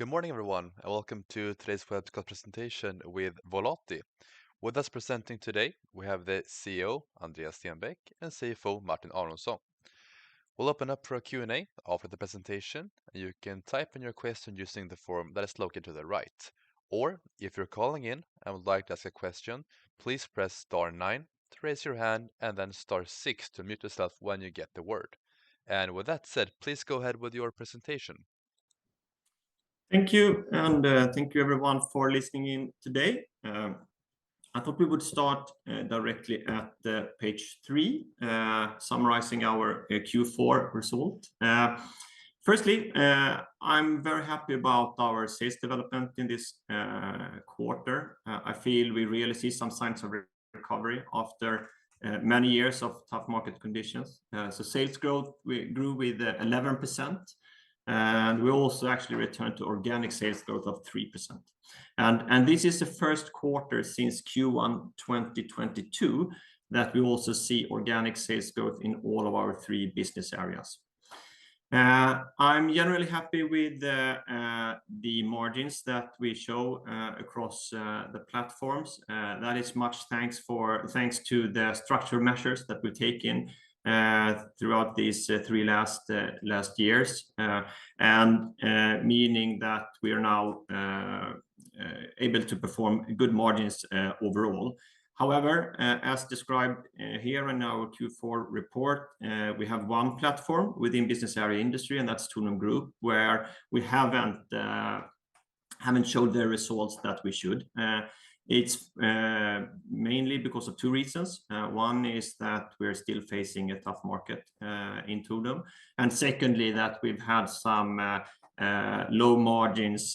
Good morning, everyone, and welcome to today's webcast presentation with Volati. With us presenting today, we have the CEO, Andreas Stenbäck, and CFO, Martin Aronsson. We'll open up for a Q&A after the presentation, and you can type in your question using the form that is located to the right. Or, if you're calling in and would like to ask a question, please press star 9 to raise your hand and then star 6 to mute yourself when you get the word. And with that said, please go ahead with your presentation. Thank you, and thank you everyone for listening in today. I thought we would start directly at page 3, summarizing our Q4 result. Firstly, I'm very happy about our sales development in this quarter. I feel we really see some signs of recovery after many years of tough market conditions. So sales growth, we grew with 11%. And we also actually returned to organic sales growth of 3%. And this is the first quarter since Q1 2022 that we also see organic sales growth in all of our 3 business areas. I'm generally happy with the margins that we show across the platforms. That is much thanks to the structural measures that we've taken throughout these 3 last years, and meaning that we are now able to perform good margins overall. However, as described here in our Q4 report, we have one platform within business area industry, and that's Group, where we haven't showed the results that we should. It's mainly because of 2 reasons. One is that we're still facing a tough market in Tunum. And secondly, that we've had some low margins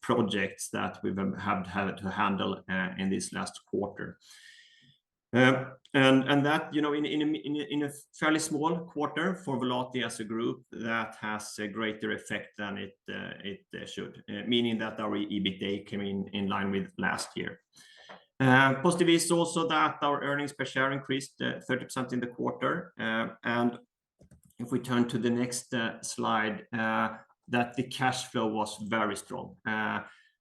projects that we've had to handle in this last quarter. And that, you know, in a fairly small quarter for Volati as a group, that has a greater effect than it should, meaning that our EBITDA came in line with last year. Positive is also that our earnings per share increased 30% in the quarter. And if we turn to the next slide, that the cash flow was very strong.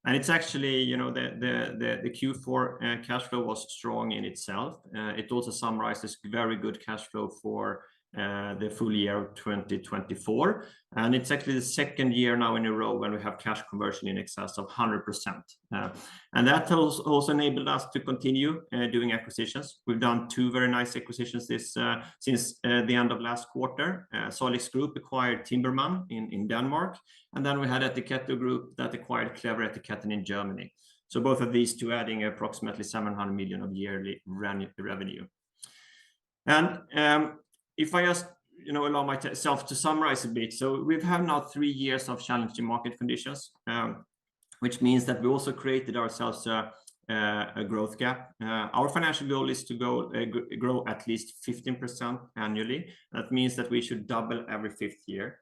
And it's actually, you know, the Q4 cash flow was strong in itself. It also summarizes very good cash flow for the full year of 2024. And it's actually the second year now in a row when we have cash conversion in excess of 100%. And that has also enabled us to continue doing acquisitions. We've done 2 very nice acquisitions since the end of last quarter. Salix Group acquired Timberman in Denmark. And then we had Ettiketto Group that acquired Clever Etiketten in Germany. So both of these 2 adding approximately 700 million of yearly revenue. And if I just, you know, allow myself to summarize a bit. So we've had now 3 years of challenging market conditions, which means that we also created ourselves a growth gap. Our financial goal is to grow at least 15% annually. That means that we should double every 5th year.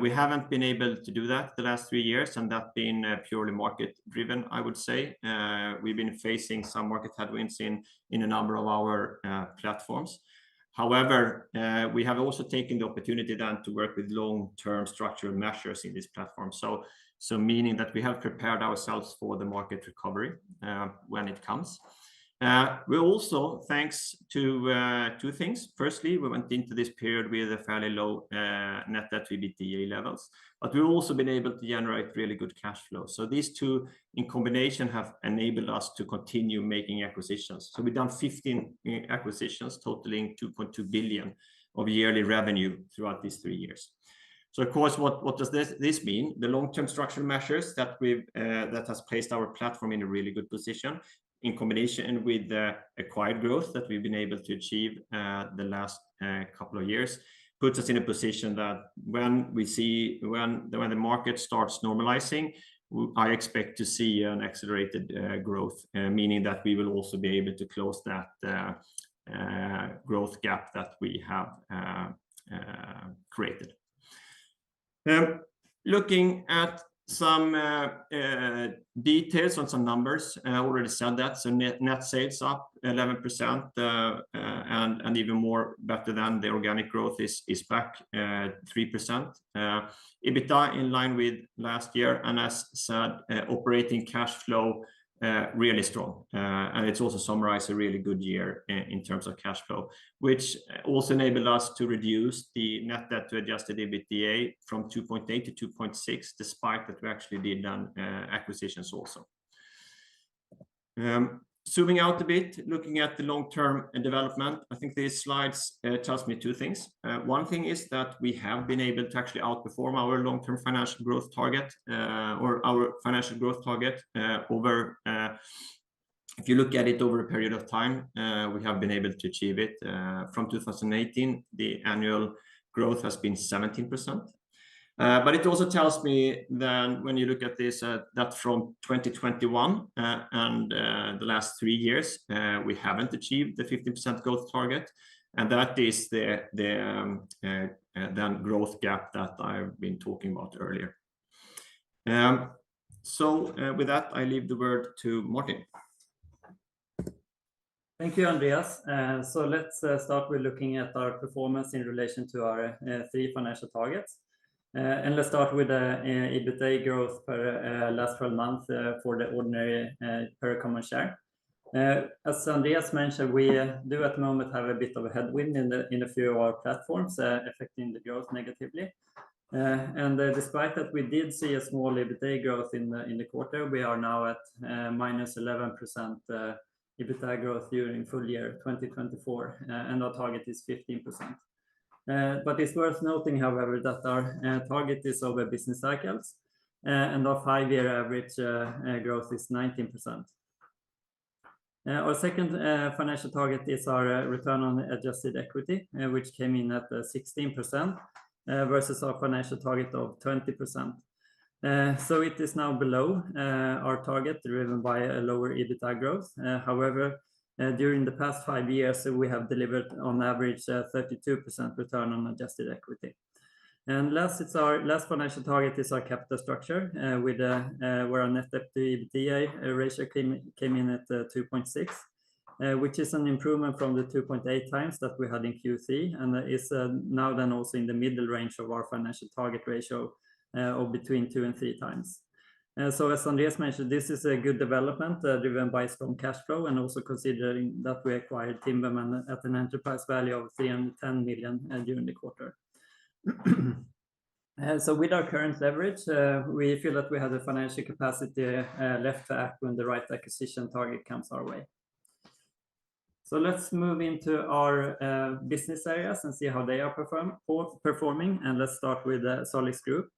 We haven't been able to do that the last 3 years, and that's been purely market driven, I would say. We've been facing some market headwinds in a number of our platforms. However, we have also taken the opportunity then to work with long-term structural measures in this platform. So meaning that we have prepared ourselves for the market recovery when it comes. We also, thanks to 2 things. Firstly, we went into this period with a fairly low net debt to EBITDA levels, but we've also been able to generate really good cash flow. So these 2 in combination have enabled us to continue making acquisitions. So we've done 15 acquisitions, totaling 2.2 billion of yearly revenue throughout these 3 years. So of course, what does this mean? The long-term structural measures that has placed our platform in a really good position, in combination with the acquired growth that we've been able to achieve the last couple of years, puts us in a position that when the market starts normalizing, I expect to see an accelerated growth, meaning that we will also be able to close that growth gap that we have created. Looking at Some details on some numbers. I already said that. So net sales up 11%, and even more better than the organic growth is back 3%. EBITDA in line with last year, and as said, operating cash flow really strong. And it's also summarized a really good year in terms of cash flow, which also enabled us to reduce the net debt to adjusted EBITDA from 2.8 to 2.6, despite that we actually did done acquisitions also. Zooming out a bit, looking at the long-term development, I think these slides tells me two things. One thing is that we have been able to actually outperform our long-term financial growth target, over, if you look at it over a period of time, we have been able to achieve it. From 2018, the annual growth has been 17%. But it also tells me then when you look at this, that from 2021 and the last 3 years, we haven't achieved the 15% growth target. And that is the then growth gap that I've been talking about earlier. So with that, I leave the word to Martin. Thank you, Andreas. So let's start with looking at our performance in relation to our 3 financial targets. And let's start with the EBITDA growth per last 12 months for the ordinary per common share. As Andreas mentioned, we do at the moment have a bit of a headwind in a few of our platforms affecting the growth negatively. And despite that, we did see a small EBITDA growth in the quarter. We are now at minus 11% EBITDA growth during full year 2024, and our target is 15%. But it's worth noting, however, that our target is over business cycles, and our 5-year average growth is 19%. Our second financial target is our return on adjusted equity, which came in at 16% versus our financial target of 20%. So it is now below our target, driven by a lower EBITDA growth. However, during the past 5 years, we have delivered on average 32% return on adjusted equity. And last financial target is our capital structure, with where our net debt to EBITDA ratio came in at 2.6, which is an improvement from the 2.8 times that we had in Q3, and is now then also in the middle range of our financial target ratio of between 2 and 3 times. So as Andreas mentioned, this is a good development driven by strong cash flow, and also considering that we acquired Timberman at an enterprise value of 310 million during the quarter. So with our current leverage, we feel that we have the financial capacity left to act when the right acquisition target comes our way. So let's move into our business areas and see how they are performing. And let's start with Salix Group,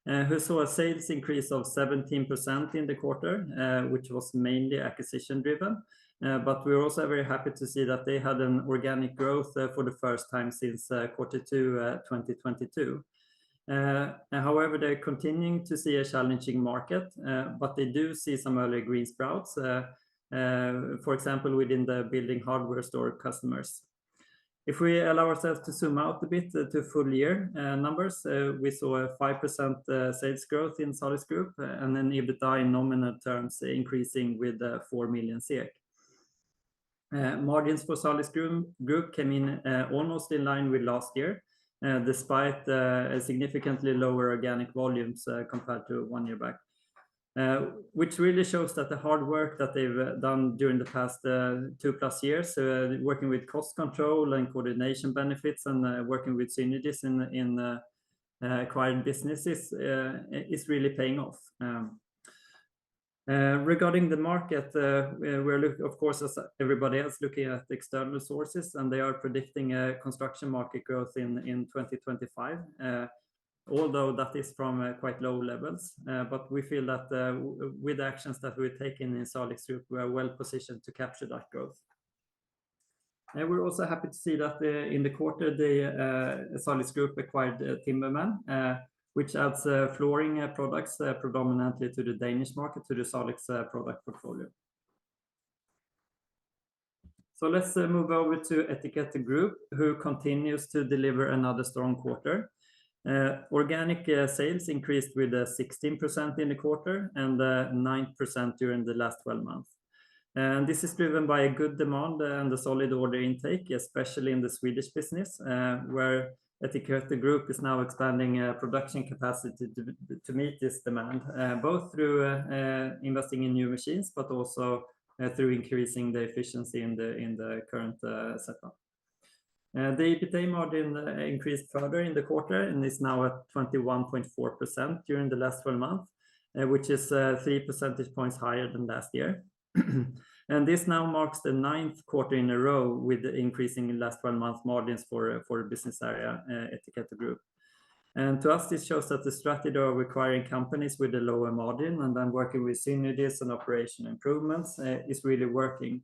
who saw a sales increase of 17% in the quarter, which was mainly acquisition driven. But we're also very happy to see that they had an organic growth for the first time since Q2 2022. However, they're continuing to see a challenging market, but they do see some early green sprouts, for example, within the building hardware store customers. If we allow ourselves to zoom out a bit to full year numbers, we saw a 5% sales growth in Salix Group, and then EBITDA in nominal terms increasing with 4 million SEK. Margins for Salix Group came in almost in line with last year, despite significantly lower organic volumes compared to 1 year back. Which really shows that the hard work that they've done during the past 2+ years, working with cost control and coordination benefits, and working with synergies in acquired businesses is really paying off. Regarding the market, we're of course, as everybody else, looking at external sources, and they are predicting a construction market growth in 2025. Although that is from quite low levels, but we feel that with the actions that we've taken in Salix Group, we are well positioned to capture that growth. And we're also happy to see that in the quarter, the Salix Group acquired Timberman, which adds flooring products predominantly to the Danish market, to the Salix product portfolio. So let's move over to Ettiketto Group, who continues to deliver another strong quarter. Organic sales increased with 16% in the quarter and 9% during the last 12 months. And this is driven by a good demand and a solid order intake, especially in the Swedish business, where Ettiketto Group is now expanding production capacity to meet this demand, both through investing in new machines, but also through increasing the efficiency in the current setup. The EBITDA margin increased further in the quarter and is now at 21.4% during the last 12 months, which is 3 percentage points higher than last year. And this now marks the 9th quarter in a row with the increasing in last 12 months margins for business area Ettiketto Group. And to us, this shows that the strategy of acquiring companies with a lower margin and then working with synergies and operation improvements is really working.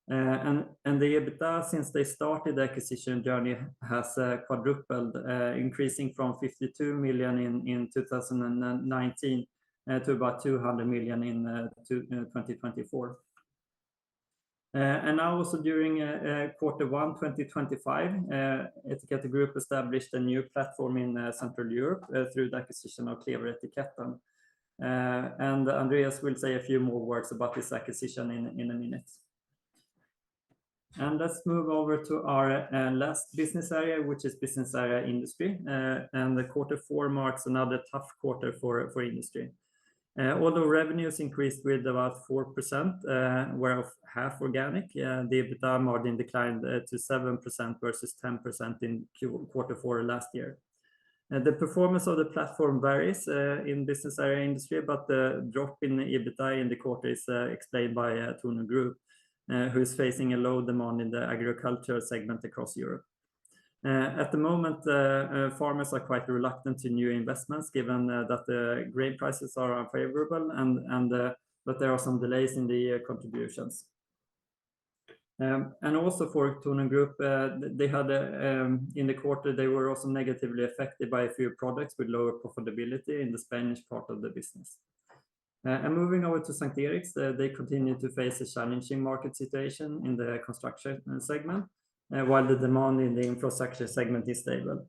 And the EBITDA, since they started the acquisition journey, has quadrupled, increasing from 52 million in 2019 to about 200 million in 2024. And now also during Q1 2025, Ettiketto Group established a new platform in Central Europe through the acquisition of Etiketten. And Andreas will say a few more words about this acquisition in a minute. And let's move over to our last business area, which is business area industry. And the Q4 marks another tough quarter for industry. Although revenues increased with about 4%, whereof half organic, the EBITDA margin declined to 7% versus 10% in Q4 last year. The performance of the platform varies in business area industry, but the drop in EBITDA in the quarter is explained by Tornum Group, who is facing a low demand in the agricultural segment across Europe. At the moment, farmers are quite reluctant to new investments, given that the grain prices are unfavorable and that there are some delays in the contributions. And also for Tornum Group, they had in the quarter, they were also negatively affected by a few products with lower profitability in the Spanish part of the business. And moving over to St. Eriks, they continue to face a challenging market situation in the construction segment, while the demand in the infrastructure segment is stable.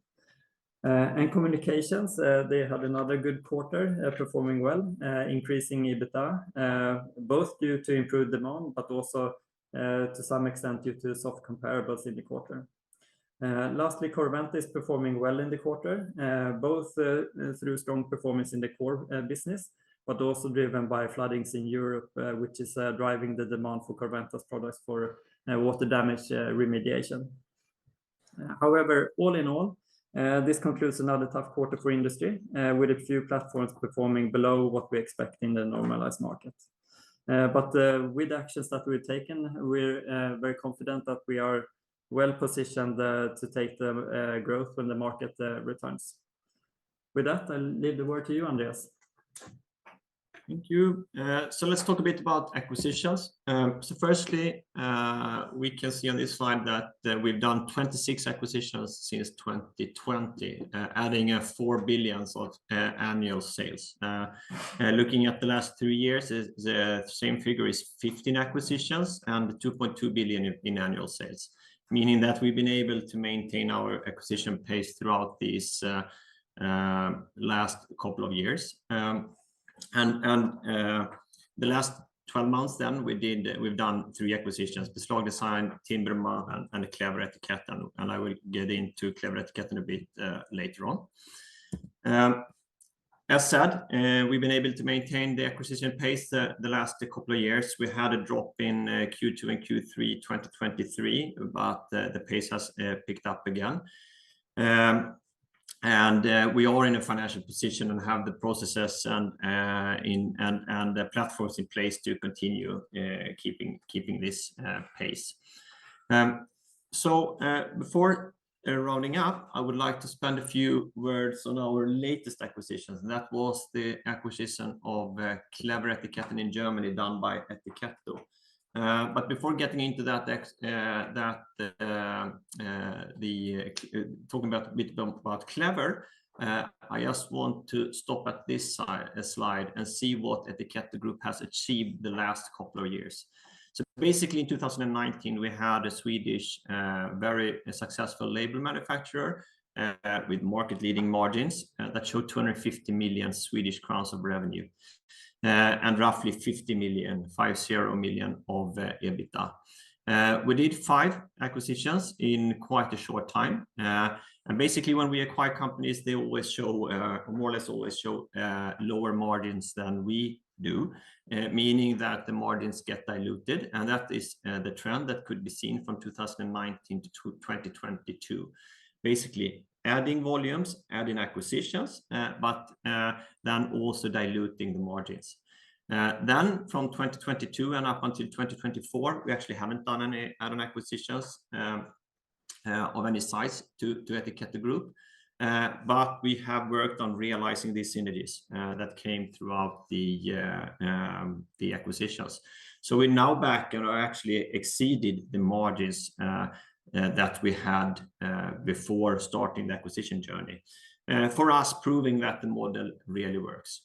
And communications, they had another good quarter, performing well, increasing EBITDA, both due to improved demand, but also to some extent due to soft comparables in the quarter. Lastly, Corroventa is performing well in the quarter, both through strong performance in the core business, but also driven by floodings in Europe, which is driving the demand for Corroventa's products for water damage remediation. However, all in all, this concludes another tough quarter for industry, with a few platforms performing below what we expect in the normalized market. But with the actions that we've taken, we're very confident that we are well positioned to take the growth when the market returns. With that, I'll leave the word to you, Andreas. Thank you. So let's talk a bit about acquisitions. So firstly, we can see on this slide that we've done 26 acquisitions since 2020, adding 4 billion of annual sales. Looking at the last 3 years, the same figure is 15 acquisitions and 2.2 billion in annual sales, meaning that we've been able to maintain our acquisition pace throughout these last couple of years. The last 12 months, then we've done 3 acquisitions: Beslag Design, Timberman, and Etiketten. And I will get into Etiketten a bit later on. As said, we've been able to maintain the acquisition pace the last couple of years. We had a drop in Q2 and Q3 2023, but the pace has picked up again. And we are in a financial position and have the processes and the platforms in place to continue keeping this pace. So before rounding up, I would like to spend a few words on our latest acquisitions. And that was the acquisition of Etiketten in Germany, done by Ettiketto. But before getting into that, talking a bit about Clever, I just want to stop at this slide and see what Ettiketto Group has achieved the last couple of years. So basically, in 2019, we had a Swedish very successful label manufacturer with market-leading margins that show 250 million Swedish crowns of revenue and roughly 50 million of EBITDA. We did 5 acquisitions in quite a short time. And basically, when we acquire companies, they always show, more or less always show, lower margins than we do, meaning that the margins get diluted. And that is the trend that could be seen from 2019 to 2022. Basically, adding volumes, adding acquisitions, but then also diluting the margins. Then from 2022 and up until 2024, we actually haven't done any add-on acquisitions of any size to Ettiketto Group. But we have worked on realizing these synergies that came throughout the acquisitions. So we're now back and are actually exceeded the margins that we had before starting the acquisition journey. For us, proving that the model really works.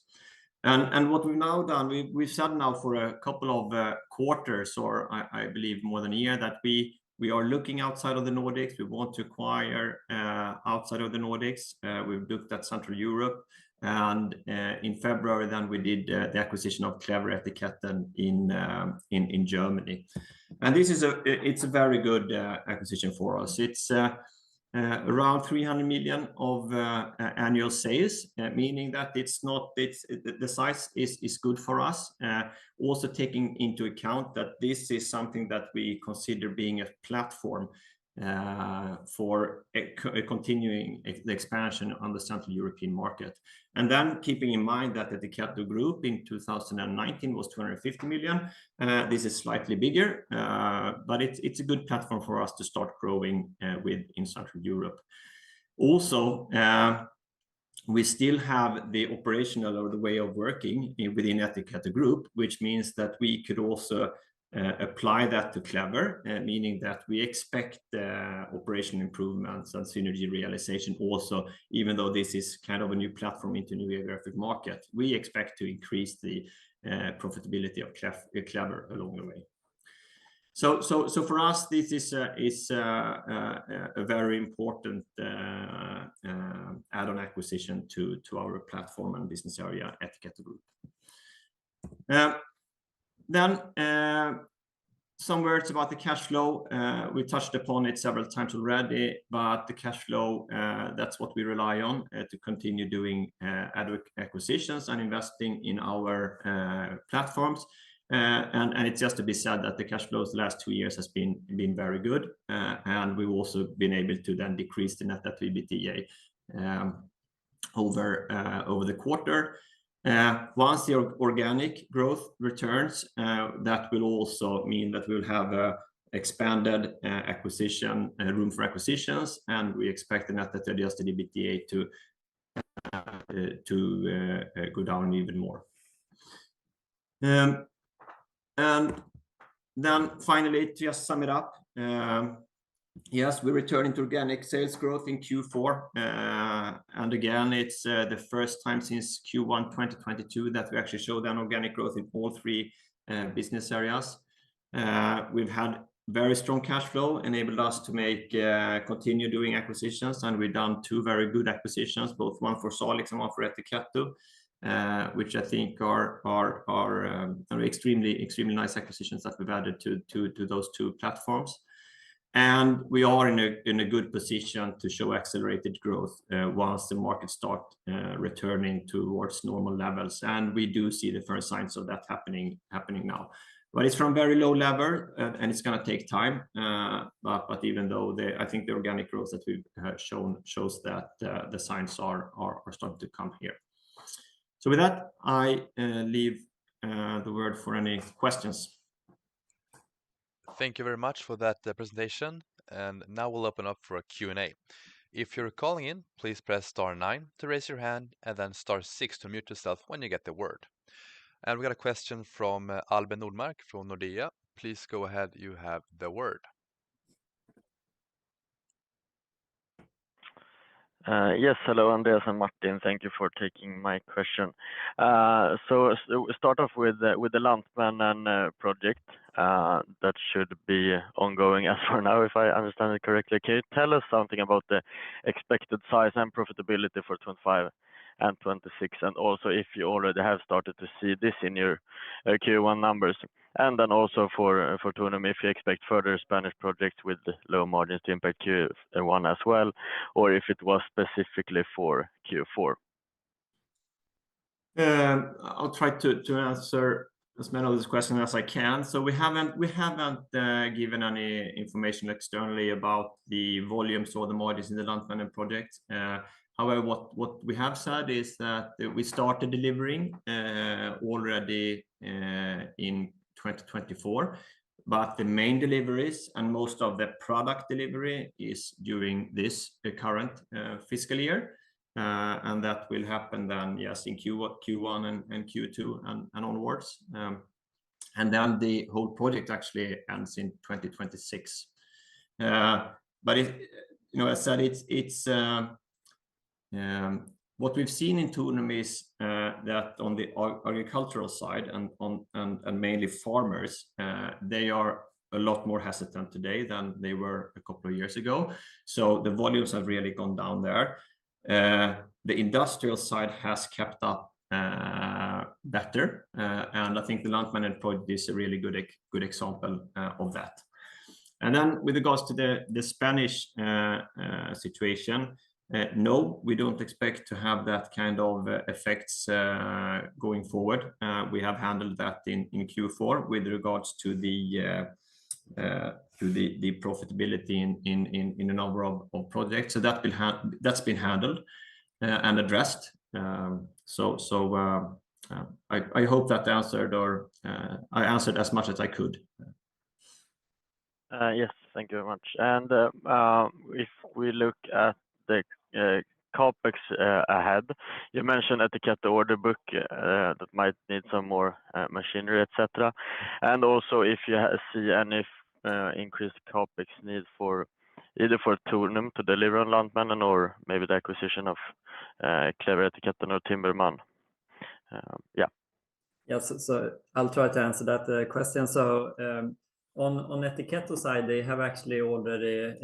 And what we've now done, we've said now for a couple of quarters, or I believe more than a year, that we are looking outside of the Nordics. We want to acquire outside of the Nordics. We've looked at Central Europe, and in February, then we did the acquisition of Clever Etiketten in Germany. And this is it's a very good acquisition for us. It's around 300 million of annual sales, meaning that the size is good for us. Also taking into account that this is something that we consider being a platform for continuing the expansion on the Central European market. And then keeping in mind that the Ettiketto Group in 2019 was 250 million. This is slightly bigger, but it's a good platform for us to start growing with in Central Europe. Also, we still have the operational or the way of working within Ettiketto Group, which means that we could also apply that to Clever, meaning that we expect operational improvements and synergy realization also, even though this is kind of a new platform into new geographic market. We expect to increase the profitability of Clever along the way. So for us, this is a very important add-on acquisition to our platform and business area, Ettiketto Group. Then some words about the cash flow. We touched upon it several times already, but the cash flow, that's what we rely on to continue doing acquisitions and investing in our platforms. And it's just to be said that the cash flows the last 2 years has been very good. And we've also been able to then decrease the net debt to EBITDA over the quarter. Once the organic growth returns, that will also mean that we'll have a expanded acquisition room for acquisitions, and we expect the net debt to adjusted EBITDA to go down even more. And then finally, to just sum it up, yes, we're returning to organic sales growth in Q4. And again, it's the first time since Q1 2022 that we actually showed an organic growth in all 3 business areas. We've had very strong cash flow, enabled us to continue doing acquisitions, and we've done 2 very good acquisitions, both one for Salix and one for Ettiketto, which I think are extremely nice acquisitions that we've added to those 2 platforms. And we are in a good position to show accelerated growth once the market start returning towards normal levels. And we do see the first signs of that happening now. But it's from very low level, and it's going to take time. But even though I think the organic growth that we've shown shows that the signs are starting to come here. So with that, I leave the word for any questions. Thank you very much for that presentation. And now we'll open up for a Q&A. If you're calling in, please press star 9 to raise your hand and then star 6 to mute yourself when you get the word. And we got a question from Albin Nordmark from Nordea. Please go ahead. You have the word. Yes, hello, Andreas and Martin. Thank you for taking my question. So we start off with the Lantmännen project. that should be ongoing as for now, if I understand it correctly. Can you tell us something about the expected size and profitability for 25 and 26, and also if you already have started to see this in your Q1 numbers? And then also for Tornum, if you expect further Spanish projects with low margins to impact Q1 as well, or if it was specifically for Q4. I'll try to answer as many of these questions as I can. So we haven't given any information externally about the volumes or the margins in the Lantmännen project. However, what we have said is that we started delivering already in 2024, but the main deliveries and most of the product delivery is during this current fiscal year. And that will happen then, yes, in Q1 and Q2 and onwards. And then the whole project actually ends in 2026. But as I said, it's what we've seen in Tornum is that on the agricultural side and mainly farmers, they are a lot more hesitant today than they were a couple of years ago. So the volumes have really gone down there. The industrial side has kept up better, and I think the Lantmännen project is a really good example of that. And then with regards to the Spanish situation, no, we don't expect to have that kind of effects going forward. We have handled that in Q4 with regards to the profitability in a number of projects. So that's been handled and addressed. So I hope that answered, or I answered as much as I could. Yes, thank you very much. And if we look at the CapEx ahead, you mentioned Ettiketto order book that might need some more machinery, etc. And also if you see any increased CapEx need for either for Tornum to deliver on Lantmännen or maybe the acquisition of Clever Etiketten or Timberman. Yeah. Yes, so I'll try to answer that question. So on Ettiketto side, they have actually already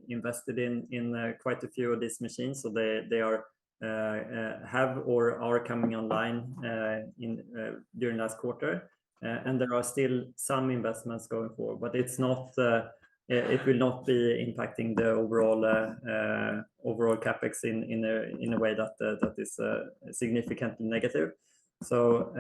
invested in quite a few of these machines. So they are have or are coming online during last quarter, and there are still some investments going forward, but it's not. It will not be impacting the overall capex in a way that is significantly negative. So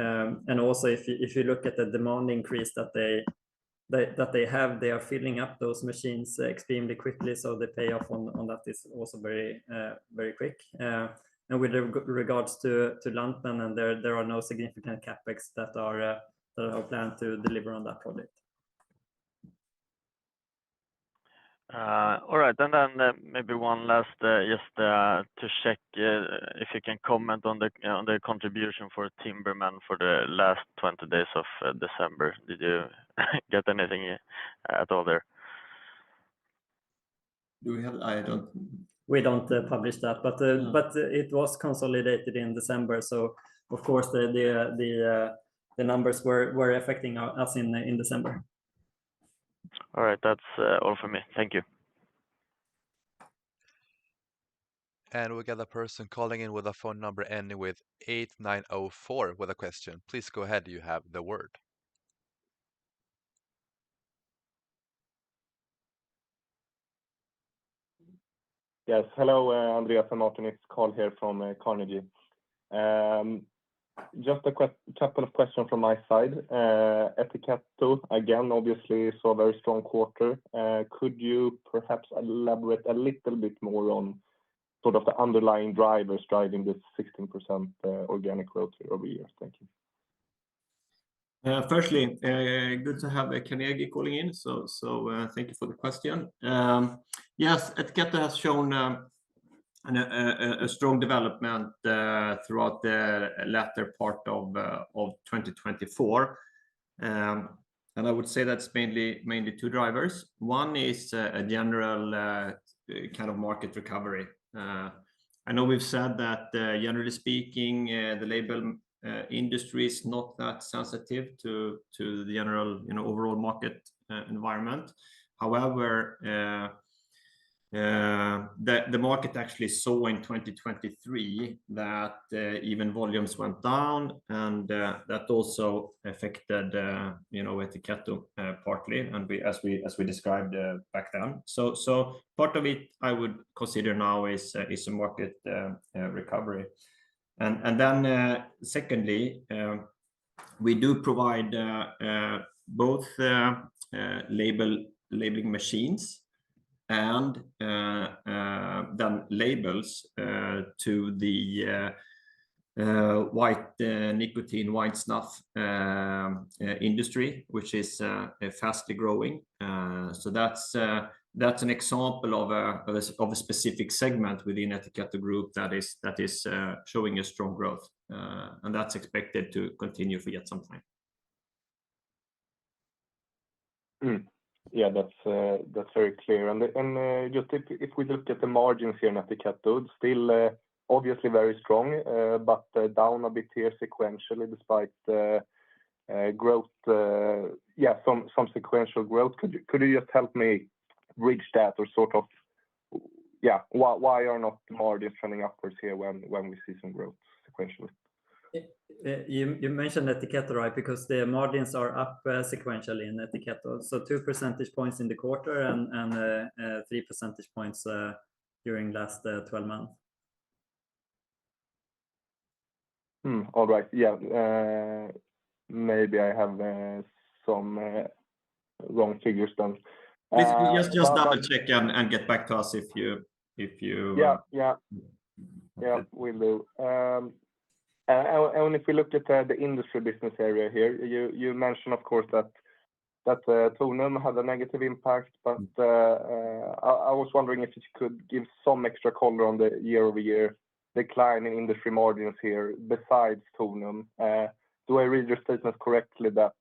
and also if you look at the demand increase that they have, they are filling up those machines extremely quickly. So the payoff on that is also very quick. And with regards to Lantmännen, there are no significant capex that are planned to deliver on that project. All right, and then maybe one last just to check if you can comment on the contribution for Timberman for the last 20 days of December. Did you get anything at all there? Do we have? We don't publish that, but it was consolidated in December. So of course the numbers were affecting us in December. All right, that's all for me. Thank you. And we got a person calling in with a phone number ending with 8904 with a question. Please go ahead. You have the word. Yes, hello, Andreas and Martin. It's Carl here from Carnegie. Just a couple of questions from my side. Ettiketto, again, obviously saw a very strong quarter. Could you perhaps elaborate a little bit more on sort of the underlying drivers driving this 16% organic growth year-over-year? Thank you. Firstly, good to have Carnegie calling in. So thank you for the question. Yes, Ettiketto has shown a strong development throughout the latter part of 2024. And I would say that's mainly two drivers. One is a general kind of market recovery. I know we've said that generally speaking, the label industry is not that sensitive to the general, overall market environment. However, the market actually saw in 2023 that even volumes went down, and that also affected Ettiketto partly, and as we described back then. So part of it I would consider now is a market recovery, and then secondly, we do provide both labeling machines and then labels to the white nicotine, white snuff industry, which is fastly growing. So that's an example of a specific segment within Ettiketto Group that is showing a strong growth, and that's expected to continue for yet some time. Yeah, that's very clear. And just if we look at the margins here in Ettiketto, still obviously very strong, but down a bit here sequentially despite growth. Some sequential growth. Could you just help me bridge that, or sort of, why are not margins trending upwards here when we see some growth sequentially? You mentioned Ettiketto, right? Because the margins are up sequentially in Ettiketto. So 2 percentage points in the quarter and 3 percentage points during last 12 months. All right. Yeah. Maybe I have some wrong figures then. Just double check and get back to us if you. Yeah, will do. And if we look at the industry business area here, you mentioned, of course, that Tornum had a negative impact, but I was wondering if you could give some extra color on the year-over-year decline in industry margins here besides Tornum. Do I read your statement correctly that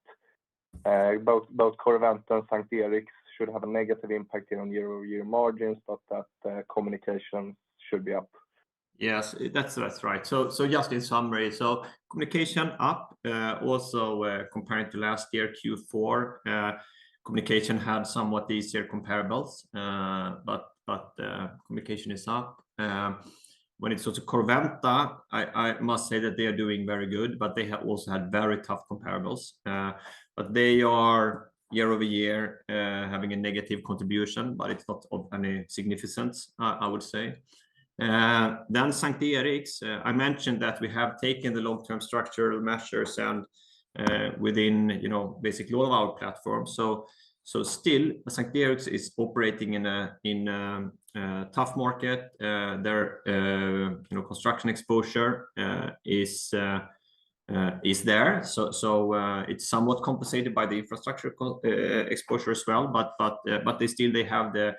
both Corvent and St. Eriks should have a negative impact here on year-over-year margins, but that communication should be up? Yes, that's right. So just in summary, so communication up, also comparing to last year Q4, communication had somewhat easier comparables, but communication is up. When it's also Corventa, I must say that they are doing very good, but they have also had very tough comparables. But they are year-over-year having a negative contribution, but it's not of any significance, I would say. Then St. Eriks, I mentioned that we have taken the long-term structural measures and within basically all of our platforms. So still St. Eriks is operating in a tough market. Their construction exposure is there. So it's somewhat compensated by the infrastructure exposure as well, but they have the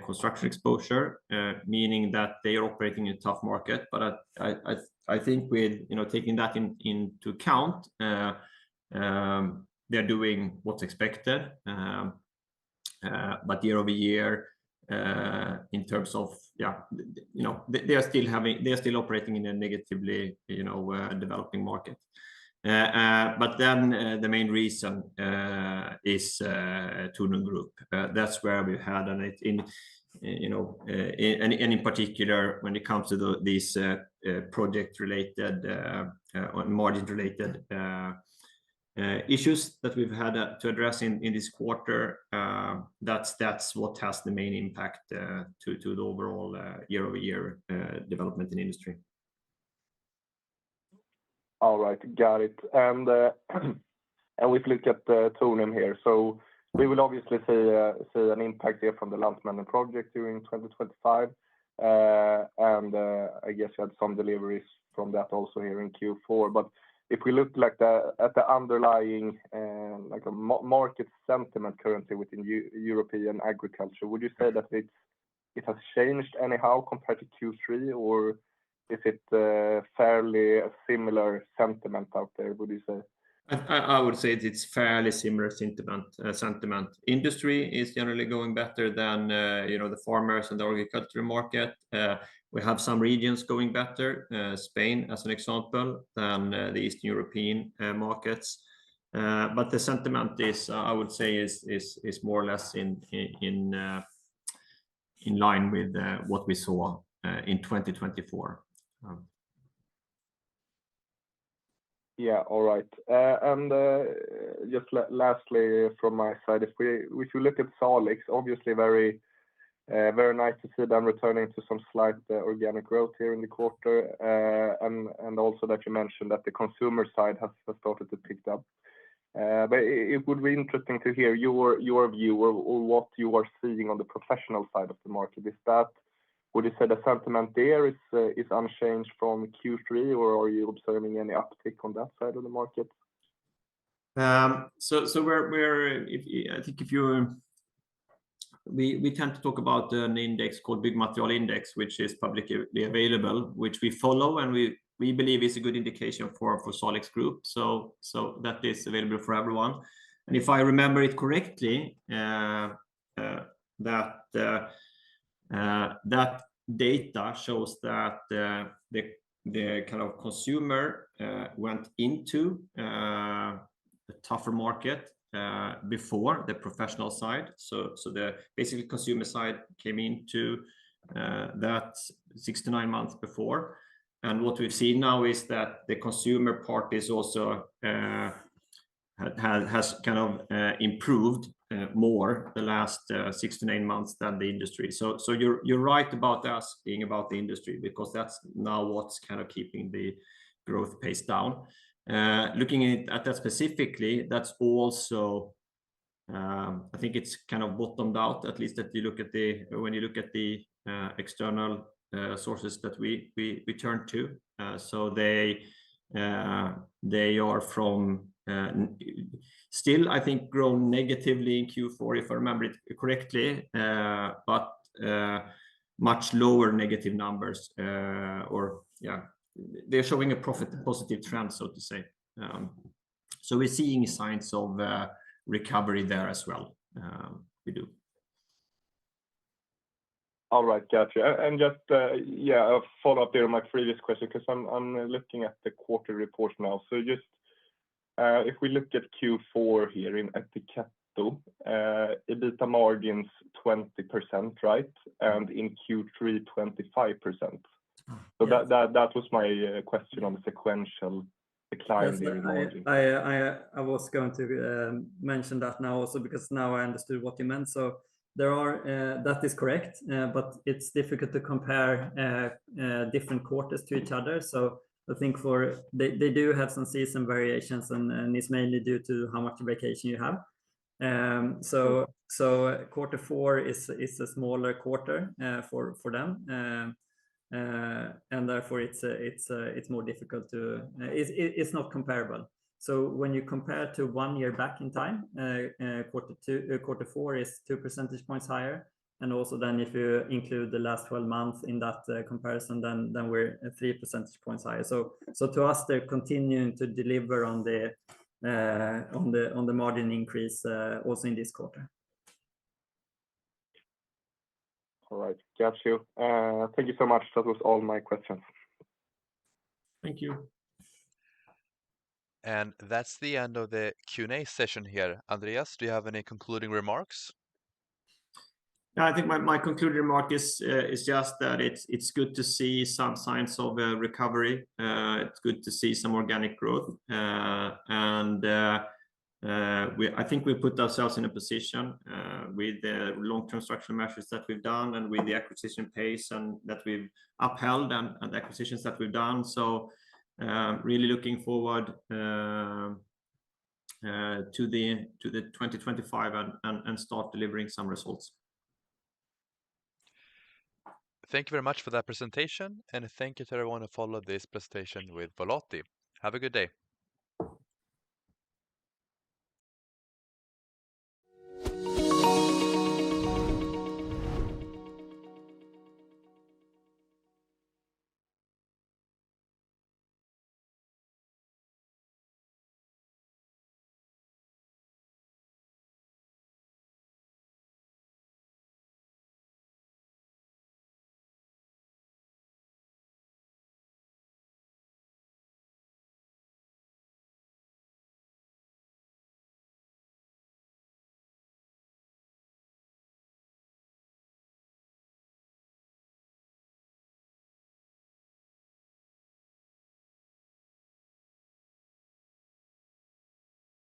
construction exposure, meaning that they are operating in a tough market. But I think with taking that into account, they're doing what's expected. But year-over-year, in terms of they are still operating in a negatively developing market. But then the main reason is Tornum Group. That's where we've had, and in particular when it comes to these project-related or margin-related issues that we've had to address in this quarter. That's what has the main impact to the overall year-over-year development in industry. All right, got it. And we've looked at Tornum here, so we will obviously see an impact here from the Lantmännen project during 2025, and I guess you had some deliveries from that also here in Q4. But if we look at the underlying market sentiment currently within European agriculture, would you say that it has changed anyhow compared to Q3, or is it fairly a similar sentiment out there, would you say? I would say it's fairly similar sentiment. Industry is generally going better than the farmers and the agricultural market. We have some regions going better, Spain as an example, than the Eastern European markets. But the sentiment is, I would say, is more or less in line with what we saw in 2024. Yeah, all right. And just lastly from my side, if you look at Salix, obviously very nice to see them returning to some slight organic growth here in the quarter, and also that you mentioned that the consumer side has started to pick up. But it would be interesting to hear your view or what you are seeing on the professional side of the market. Would you say the sentiment there is unchanged from Q3, or are you observing any uptick on that side of the market? So I think we tend to talk about an index called Byggmaterial Index, which is publicly available, which we follow, and we believe is a good indication for Salix Group. So that is available for everyone. And if I remember it correctly, that data shows that the kind of consumer went into a tougher market before the professional side. So the basically consumer side came into that 6 to 9 months before. And what we've seen now is that the consumer part is also has kind of improved more the last 6 to 9 months than the industry. So you're right about asking about the industry, because that's now what's kind of keeping the growth pace down. Looking at that specifically, that's also I think it's kind of bottomed out, at least that you look at when you look at the external sources that we turn to. So they are from still, I think, grown negatively in Q4, if I remember it correctly, but much lower negative numbers, or yeah, they're showing a positive trend, so to say. So we're seeing signs of recovery there as well. We do. All right, gotcha. And just a follow up there on my previous question, because I'm looking at the quarter report now. So just if we look at Q4 here in Ettiketto, EBITDA margins 20%, right? And in Q3 25%. So Yeah. that was my question on the sequential decline there in margin. I was going to mention that now also, because now I understood what you meant. So there are that is correct, but it's difficult to compare different quarters to each other. So I think they do have some season variations, and it's mainly due to how much vacation you have. So quarter 4 is a smaller quarter for them. And therefore it's more difficult to it's not comparable. So when you compare to 1 year back in time, quarter 4 is 2 percentage points higher, and also then if you include the last 12 months in that comparison, then we're 3 percentage points higher. So to us, they're continuing to deliver on the margin increase also in this quarter. All right, got you. Thank you so much. That was all my questions. Thank you. And that's the end of the Q&A session here. Andreas, do you have any concluding remarks? I think my concluding remark is just that it's good to see some signs of recovery. It's good to see some organic growth, and I think we put ourselves in a position with the long-term structural measures that we've done, and with the acquisition pace and that we've upheld, and the acquisitions that we've done. So really looking forward to the 2025 and start delivering some results. Thank you very much for that presentation, and thank you to everyone who followed this presentation with Volati. Have a good day.